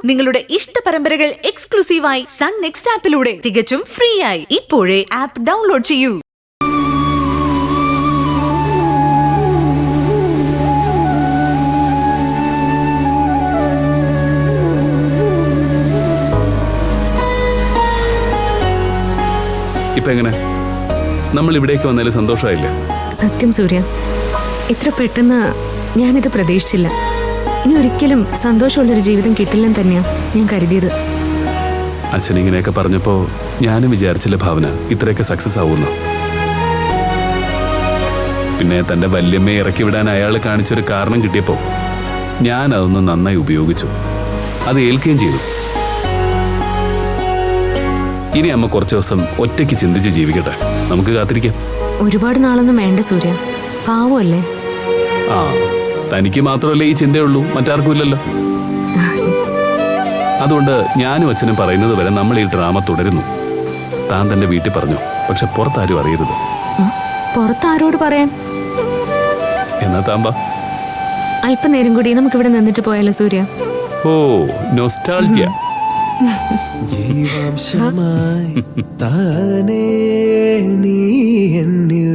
നിങ്ങളുടെ ഇഷ്ട പരമ്പരകൾ എക്സ്ക്ലൂസീവായി സൺ നെക്സ്റ്റ് ആപ്പിലൂടെ തികച്ചും ഫ്രീ ആയി ഇപ്പോഴേ ആപ്പ് ഡൗൺലോഡ് ചെയ്യൂ. ഇപ്പൊ എങ്ങനെ നമ്മൾ ഇവിടേക്ക് വന്നതിൽ സന്തോഷമായില്ലേ? സത്യം സൂര്യ, ഇത്ര പെട്ടെന്ന് ഞാനിത് പ്രതീക്ഷിച്ചില്ല. ഇനി ഒരിക്കലും സന്തോഷമുള്ളൊരു ജീവിതം കിട്ടില്ലെന്ന് തന്നെയാ ഞാൻ കരുതിയത്. അച്ഛൻ ഇങ്ങനെയൊക്കെ പറഞ്ഞപ്പോ ഞാനും വിചാരിച്ചില്ല ഭാവന ഇത്രയൊക്കെ സക്സസ് ആവുന്നു. പിന്നെ തന്റെ വല്യമ്മയെ ഇറക്കി വിടാൻ അയാൾ കാണിച്ചൊരു കാരണം കിട്ടിയപ്പോ ഞാൻ അതൊന്ന് നന്നായി ഉപയോഗിച്ചു, അത് ഏൽക്കുകയും ചെയ്തു. ഇനി അമ്മ കുറച്ചു ദിവസം ഒറ്റയ്ക്ക് ചിന്തിച്ച് ജീവിക്കട്ടെ, നമുക്ക് കാത്തിരിക്കാം. ഒരുപാട് നാളൊന്നും വേണ്ട സൂര്യ, പാവമല്ലേ. ആ, തനിക്ക് മാത്രമല്ലേ ഈ ചിന്തയുള്ളൂ, മറ്റാർക്കും ഇല്ലല്ലോ. അതുകൊണ്ട് ഞാനും അച്ഛനും പറയുന്നത് വരെ നമ്മൾ ഈ ഡ്രാമ തുടരുന്നു. താൻ തന്റെ വീട്ടിൽ പറഞ്ഞു, പക്ഷെ പുറത്താരും അറിയരുത്. പുറത്താരോട് പറയാൻ? എന്നാ താമ്പാ അല്പനേരം കൂടി നമുക്കിവിടെ നിന്നിട്ട് പോയാലോ സൂര്യ? ഓ, നൊസ്റ്റാൾജിയ. ജീവാംശമായി താനേ നീ എന്നിൽ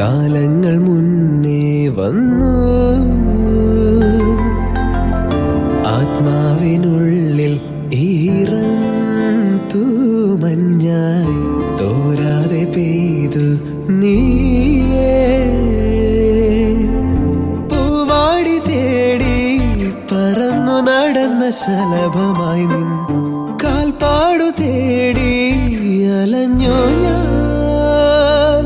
കാലങ്ങൾ മുന്നേ വന്നു, ആത്മാവിനുള്ളിൽ ഈറൻ തൂമഞ്ഞായി തോരാതെ പെയ്തു നീയേ, പൂവാടി തേടി പറന്നു നടന്ന ശലഭമായി നിൻ കാൽപ്പാടു തേടി അലഞ്ഞോ ഞാൻ,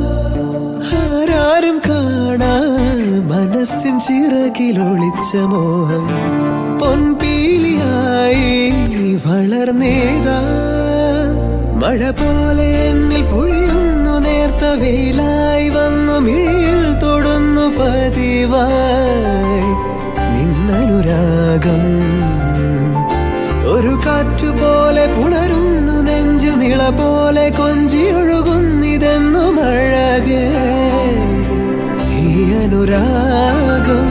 ആരാരും കാണാൻ മനസ്സിൻ ചിറകിലൊളിച്ച മോഹം പൊൻപീലിയായി വളർന്നേതാ, മഴ പോലെ എന്നിൽ പൊഴിയുന്നു, നേർത്ത വെയിലായി വന്നു മിഴിയിൽ തൊടുന്നു പതിവായി നിന്നനുരാഗം, ഒരു കാറ്റുപോലെ പുണരുന്നു നെഞ്ചു, നിള പോലെ കൊഞ്ചിയൊഴുകുന്നിതെന്നു മഴകേ ഈ അനുരാഗം.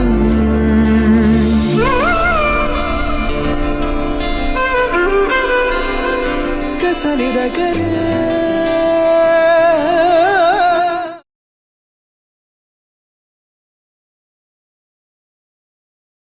കസലിത കരേ